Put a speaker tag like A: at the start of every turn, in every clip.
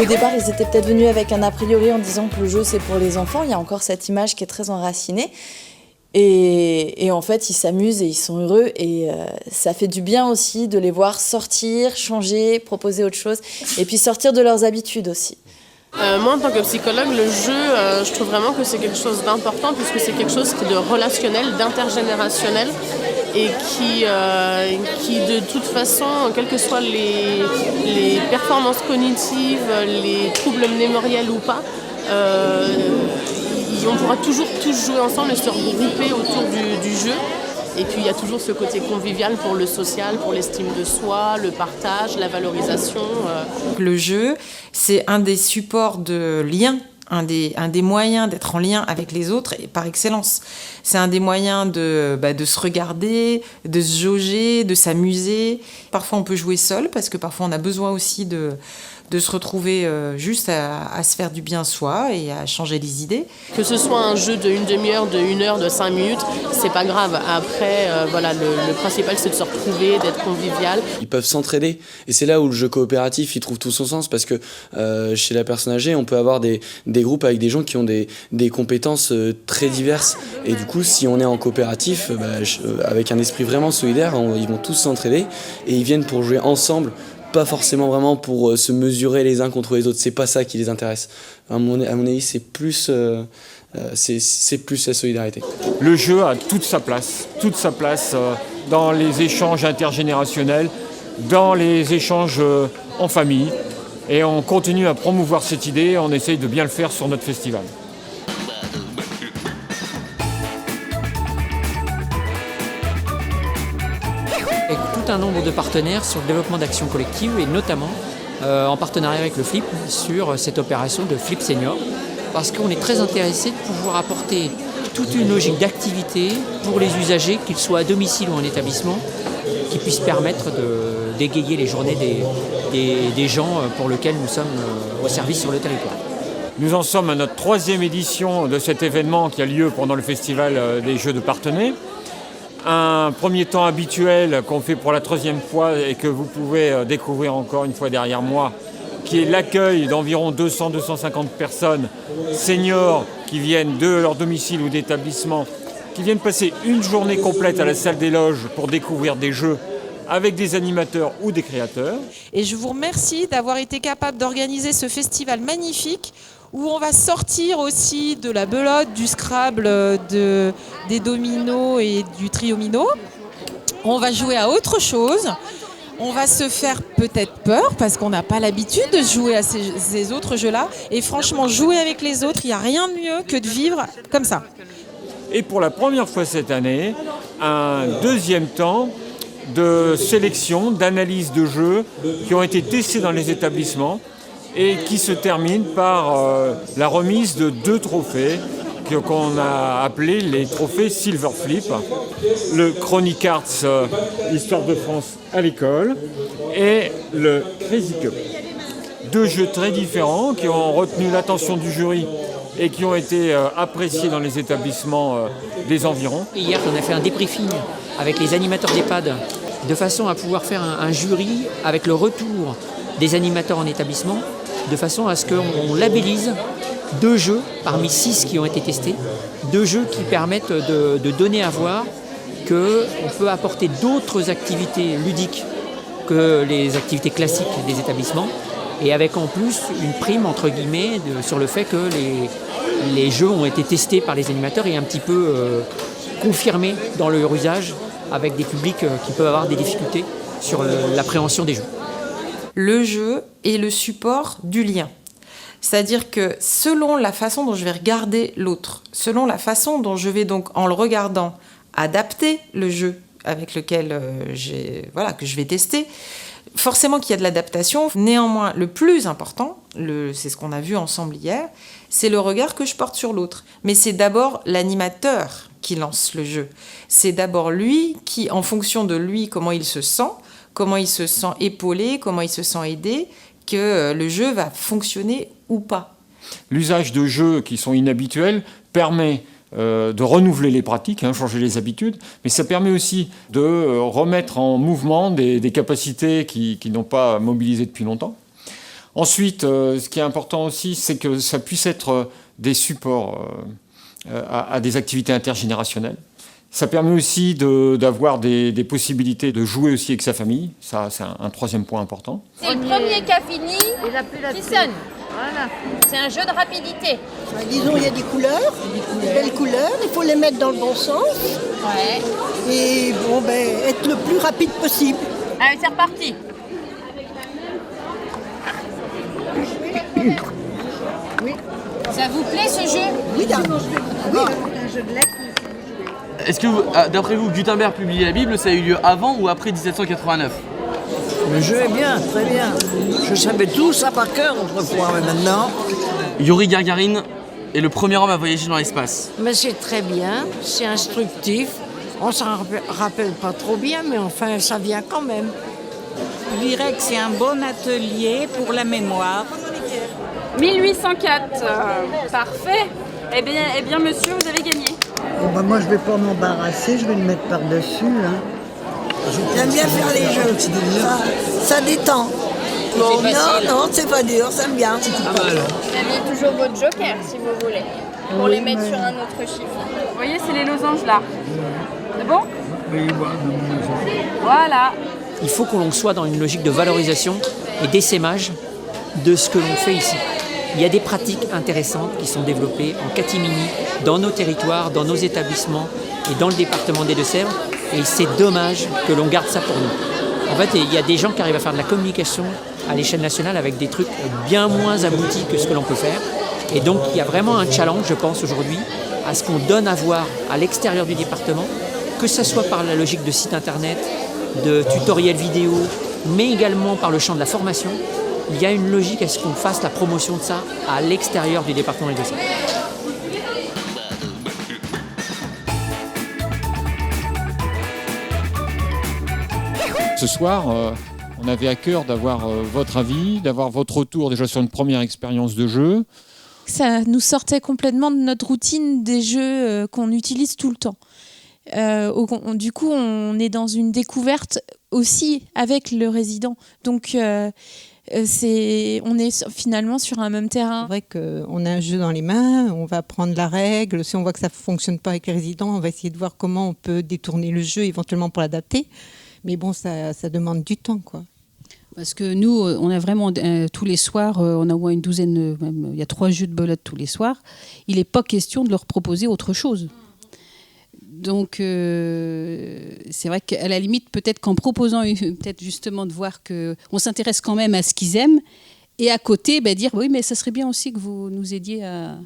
A: Au départ, ils étaient peut-être venus avec un a priori en disant que le jeu c'est pour les enfants. Il y a encore cette image qui est très enracinée. Et en fait, ils s'amusent et ils sont heureux. Et ça fait du bien aussi de les voir sortir, changer, proposer autre chose. Et puis sortir de leurs habitudes aussi.
B: Moi, en tant que psychologue, le jeu, je trouve vraiment que c'est quelque chose d'important puisque c'est quelque chose qui est de relationnel, d'intergénérationnel et qui de toute façon, quelles que soient les performances cognitives, les troubles mémoriels ou pas, on pourra toujours tous jouer ensemble et se regrouper autour du jeu. Et puis il y a toujours ce côté convivial pour le social, pour l'estime de soi, le partage, la valorisation.
C: Le jeu, c'est un des supports de lien, un des moyens d'être en lien avec les autres et par excellence. C'est un des moyens de se regarder, de se jauger, de s'amuser. Parfois on peut jouer seul parce que parfois on a besoin aussi de se retrouver juste à se faire du bien soi et à changer les idées.
B: Que ce soit un jeu de une demi-heure, de 1 heure, de 5 minutes, c'est pas grave. Après, le principal c'est de se retrouver, d'être convivial.
D: Ils peuvent s'entraider et c'est là où le jeu coopératif il trouve tout son sens parce que chez la personne âgée, on peut avoir des groupes avec des gens qui ont des compétences très diverses et du coup, si on est en coopératif, avec un esprit vraiment solidaire, ils vont tous s'entraider et ils viennent pour jouer ensemble. Pas forcément vraiment pour se mesurer les uns contre les autres, c'est pas ça qui les intéresse. À mon avis, c'est plus la solidarité.
E: Le jeu a toute sa place dans les échanges intergénérationnels, dans les échanges en famille. Et on continue à promouvoir cette idée, on essaye de bien le faire sur notre festival.
F: Avec tout un nombre de partenaires sur le développement d'actions collectives et notamment en partenariat avec le FLIP sur cette opération de FLIP Senior parce qu'on est très intéressé de pouvoir apporter toute une logique d'activité pour les usagers, qu'ils soient à domicile ou en établissement, qui puissent permettre d'égayer les journées des gens pour lesquels nous sommes au service sur le territoire.
E: Nous en sommes à notre 3e édition de cet événement qui a lieu pendant le festival des Jeux de Parthenay. Un premier temps habituel qu'on fait pour la 3e fois et que vous pouvez découvrir encore une fois derrière moi, qui est l'accueil d'environ 200-250 personnes seniors qui viennent de leur domicile ou d'établissement, qui viennent passer une journée complète à la salle des loges pour découvrir des jeux avec des animateurs ou des créateurs.
G: Et je vous remercie d'avoir été capable d'organiser ce festival magnifique où on va sortir aussi de la belote, du Scrabble, des dominos et du triomino. On va jouer à autre chose. On va se faire peut-être peur parce qu'on n'a pas l'habitude de jouer à ces autres jeux-là. Et franchement, jouer avec les autres, il n'y a rien de mieux que de vivre comme ça.
E: Et pour la première fois cette année, un 2e temps de sélection, d'analyse de jeux qui ont été testés dans les établissements et qui se termine par la remise de 2 trophées qu'on a appelés les trophées Silver Flip, le Chronic Arts Histoire de France à l'école et le Crazy Cup. 2 jeux très différents qui ont retenu l'attention du jury et qui ont été appréciés dans les établissements des environs.
F: Hier, on a fait un débriefing avec les animateurs d'EHPAD de façon à pouvoir faire un jury avec le retour des animateurs en établissement, de façon à ce qu'on labellise 2 jeux parmi 6 qui ont été testés, 2 jeux qui permettent de donner à voir qu'on peut apporter d'autres activités ludiques que les activités classiques des établissements, et avec en plus une prime entre guillemets sur le fait que les jeux ont été testés par les animateurs et un petit peu confirmés dans leur usage avec des publics qui peuvent avoir des difficultés sur l'appréhension des jeux.
C: Le jeu est le support du lien. C'est-à-dire que selon la façon dont je vais regarder l'autre, selon la façon dont je vais donc, en le regardant, adapter le jeu avec lequel que je vais tester, forcément qu'il y a de l'adaptation. Néanmoins, le plus important, c'est ce qu'on a vu ensemble hier, c'est le regard que je porte sur l'autre. Mais c'est d'abord l'animateur qui lance le jeu. C'est d'abord lui qui, en fonction de lui, comment il se sent épaulé, comment il se sent aidé, que le jeu va fonctionner ou pas.
E: L'usage de jeux qui sont inhabituels permet de renouveler les pratiques, changer les habitudes, mais ça permet aussi de remettre en mouvement des capacités qui n'ont pas mobilisé depuis longtemps. Ensuite, ce qui est important aussi, c'est que ça puisse être des supports à des activités intergénérationnelles. Ça permet aussi d'avoir des possibilités de jouer aussi avec sa famille. Ça, c'est un troisième point important.
H: C'est le premier qui a fini qui sonne. Voilà. C'est un jeu de rapidité.
I: Disons, il y a des couleurs, des belles couleurs, il faut les mettre dans le bon sens.
H: Ouais.
I: Et bon, être le plus rapide possible.
H: Allez, c'est reparti. Ça vous plaît ce jeu?
I: Oui,
J: Est-ce que, d'après vous, Gutenberg publiait la Bible, ça a eu lieu avant ou après 1789?
K: Le jeu est bien, très bien. Je savais tout ça par cœur autrefois, mais maintenant...
J: Yuri Gagarin est le premier homme à voyager dans l'espace.
K: Mais c'est très bien, c'est instructif. On s'en rappelle pas trop bien, mais enfin, ça vient quand même.
L: Je dirais que c'est un bon atelier pour la mémoire.
M: 1804, parfait. Eh bien, monsieur, vous avez gagné.
I: Bon, moi, je vais pas m'embarrasser, je vais le mettre par-dessus. Hein. J'aime bien faire les jeux, ça détend. Bon, non, c'est pas dur, ça me bien.
H: Vous avez toujours votre joker, si vous voulez, pour les mettre sur un autre chiffre.
M: Vous voyez, c'est les losanges là. C'est bon? Oui, voilà.
F: Il faut qu'on soit dans une logique de valorisation et d'essaimage de ce que l'on fait ici. Il y a des pratiques intéressantes qui sont développées en catimini, dans nos territoires, dans nos établissements et dans le département des Deux-Sèvres. Et c'est dommage que l'on garde ça pour nous. En fait, il y a des gens qui arrivent à faire de la communication à l'échelle nationale avec des trucs bien moins aboutis que ce que l'on peut faire. Et donc, il y a vraiment un challenge, je pense, aujourd'hui, à ce qu'on donne à voir à l'extérieur du département, que ce soit par la logique de site internet, de tutoriels vidéo, mais également par le champ de la formation. Il y a une logique à ce qu'on fasse la promotion de ça à l'extérieur du département des Deux-Sèvres.
E: Ce soir, on avait à cœur d'avoir votre avis, d'avoir votre retour déjà sur une première expérience de jeu.
G: Ça nous sortait complètement de notre routine des jeux qu'on utilise tout le temps. Du coup, on est dans une découverte aussi avec le résident. Donc, on est finalement sur un même terrain.
L: C'est vrai qu'on a un jeu dans les mains, on va prendre la règle. Si on voit que ça ne fonctionne pas avec les résidents, on va essayer de voir comment on peut détourner le jeu éventuellement pour l'adapter. Mais bon, ça demande du temps, quoi.
N: Parce que nous, on a vraiment tous les soirs, on a au moins une douzaine, même, il y a 3 jeux de belote tous les soirs. Il n'est pas question de leur proposer autre chose. Donc, c'est vrai qu'à la limite, peut-être qu'en proposant, peut-être justement de voir qu'on s'intéresse quand même à ce qu'ils aiment, et à côté, dire oui, mais ça serait bien aussi que vous nous aidiez à...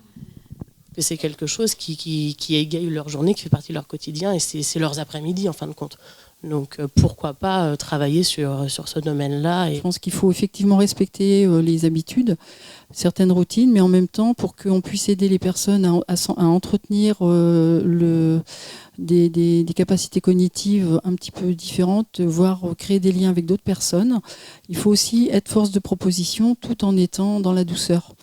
B: Que c'est quelque chose qui égaye leur journée, qui fait partie de leur quotidien, et c'est leurs après-midi en fin de compte. Donc pourquoi pas travailler sur ce domaine-là.
O: Je pense qu'il faut effectivement respecter les habitudes, certaines routines, mais en même temps pour qu'on puisse aider les personnes à entretenir des capacités cognitives un petit peu différentes, voire créer des liens avec d'autres personnes. Il faut aussi être force de proposition tout en étant dans la douceur.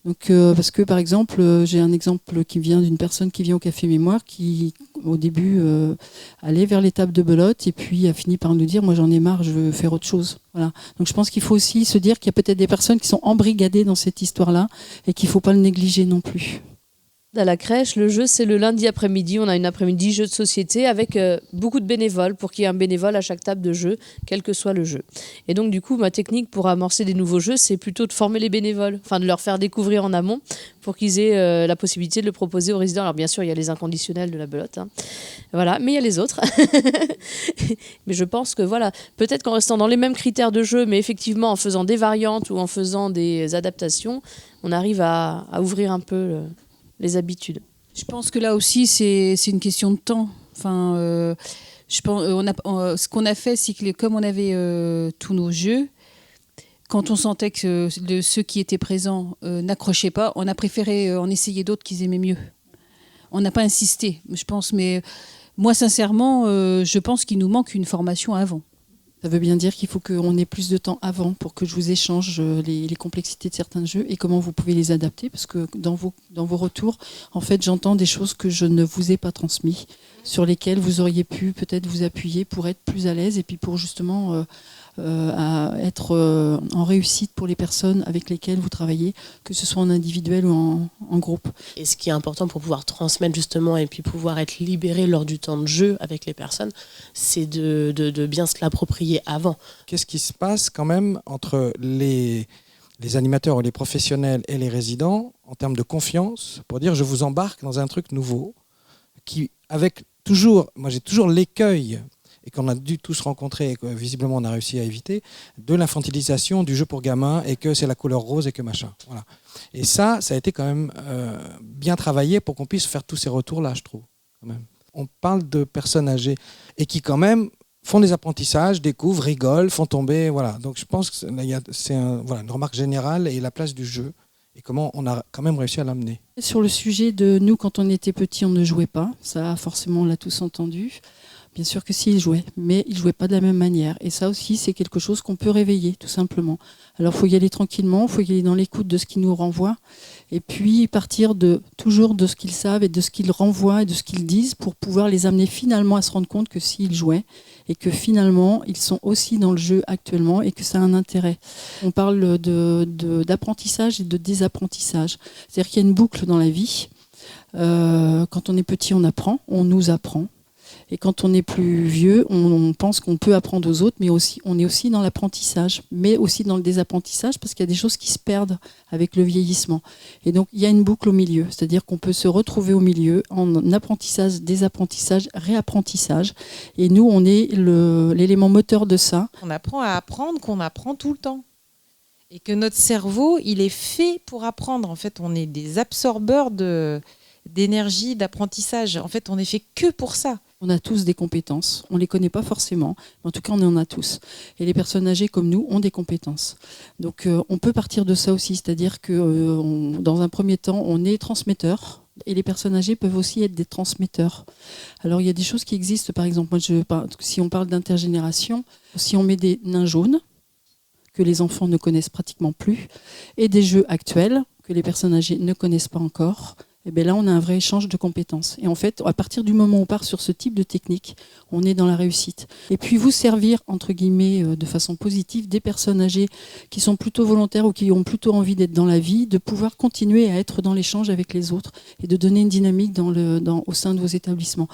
O: Donc, parce que par exemple, j'ai un exemple qui vient d'une personne qui vient au Café Mémoire qui au début allait vers les tables de belote et puis a fini par nous dire moi j'en ai marre, je veux faire autre chose. Voilà. Donc je pense qu'il faut aussi se dire qu'il y a peut-être des personnes qui sont embrigadées dans cette histoire-là et qu'il ne faut pas le négliger non plus.
A: À la crèche, le jeu, c'est le lundi après-midi. On a une après-midi jeu de société avec beaucoup de bénévoles pour qu'il y ait un bénévole à chaque table de jeu, quel que soit le jeu. Et donc, du coup, ma technique pour amorcer des nouveaux jeux, c'est plutôt de former les bénévoles, enfin de leur faire découvrir en amont pour qu'ils aient la possibilité de le proposer aux résidents. Alors, bien sûr, il y a les inconditionnels de la belote. Hein. Voilà, mais il y a les autres. Mais je pense que, voilà, peut-être qu'en restant dans les mêmes critères de jeu, mais effectivement en faisant des variantes ou en faisant des adaptations, on arrive à ouvrir un peu... les habitudes.
N: Je pense que là aussi, c'est une question de temps. Enfin, je pense, ce qu'on a fait, c'est que comme on avait tous nos jeux, quand on sentait que ceux qui étaient présents n'accrochaient pas, on a préféré en essayer d'autres qu'ils aimaient mieux. On n'a pas insisté, je pense. Mais moi, sincèrement, je pense qu'il nous manque une formation avant.
O: Ça veut bien dire qu'il faut qu'on ait plus de temps avant pour que je vous échange les complexités de certains jeux et comment vous pouvez les adapter. Parce que dans vos retours, en fait, j'entends des choses que je ne vous ai pas transmises, sur lesquelles vous auriez pu peut-être vous appuyer pour être plus à l'aise et puis pour justement à être en réussite pour les personnes avec lesquelles vous travaillez, que ce soit en individuel ou en groupe.
B: Et ce qui est important pour pouvoir transmettre justement et puis pouvoir être libéré lors du temps de jeu avec les personnes, c'est de bien se l'approprier avant.
P: Qu'est-ce qui se passe quand même entre les animateurs ou les professionnels et les résidents en termes de confiance pour dire je vous embarque dans un truc nouveau qui, avec toujours, moi j'ai toujours l'écueil et qu'on a dû tous rencontrer et que visiblement on a réussi à éviter, de l'infantilisation du jeu pour gamins et que c'est la couleur rose et que machin. Voilà. Et ça a été quand même bien travaillé pour qu'on puisse faire tous ces retours-là, je trouve. Quand même. On parle de personnes âgées et qui quand même font des apprentissages, découvrent, rigolent, font tomber. Voilà. Donc je pense que c'est une remarque générale et la place du jeu et comment on a quand même réussi à l'amener.
O: Sur le sujet de nous, quand on était petits, on ne jouait pas. Ça, forcément, on l'a tous entendu. Bien sûr que si, ils jouaient, mais ils ne jouaient pas de la même manière. Et ça aussi, c'est quelque chose qu'on peut réveiller, tout simplement. Alors, il faut y aller tranquillement, il faut y aller dans l'écoute de ce qu'ils nous renvoient, et puis partir toujours de ce qu'ils savent et de ce qu'ils renvoient et de ce qu'ils disent pour pouvoir les amener finalement à se rendre compte que s'ils jouaient, et que finalement, ils sont aussi dans le jeu actuellement et que ça a un intérêt. On parle d'apprentissage et de désapprentissage. C'est-à-dire qu'il y a une boucle dans la vie. Quand on est petit, on apprend, on nous apprend. Et quand on est plus vieux, on pense qu'on peut apprendre aux autres, mais aussi, on est aussi dans l'apprentissage, mais aussi dans le désapprentissage, parce qu'il y a des choses qui se perdent avec le vieillissement. Et donc, il y a une boucle au milieu, c'est-à-dire qu'on peut se retrouver au milieu en apprentissage, désapprentissage, réapprentissage. Et nous, on est l'élément moteur de ça.
G: On apprend à apprendre qu'on apprend tout le temps. Et que notre cerveau, il est fait pour apprendre. En fait, on est des absorbeurs d'énergie, d'apprentissage. En fait, on est fait que pour ça.
O: On a tous des compétences, on ne les connaît pas forcément, mais en tout cas on en a tous. Et les personnes âgées comme nous ont des compétences. Donc on peut partir de ça aussi, c'est-à-dire que dans un premier temps on est transmetteur, et les personnes âgées peuvent aussi être des transmetteurs. Alors il y a des choses qui existent, par exemple, si on parle d'intergénération, si on met des nains jaunes, que les enfants ne connaissent pratiquement plus, et des jeux actuels que les personnes âgées ne connaissent pas encore, et bien là, on a un vrai échange de compétences. Et en fait, à partir du moment où on part sur ce type de technique, on est dans la réussite. Et puis vous servir, entre guillemets, de façon positive, des personnes âgées qui sont plutôt volontaires ou qui ont plutôt envie d'être dans la vie, de pouvoir continuer à être dans l'échange avec les autres et de donner une dynamique au sein de vos établissements.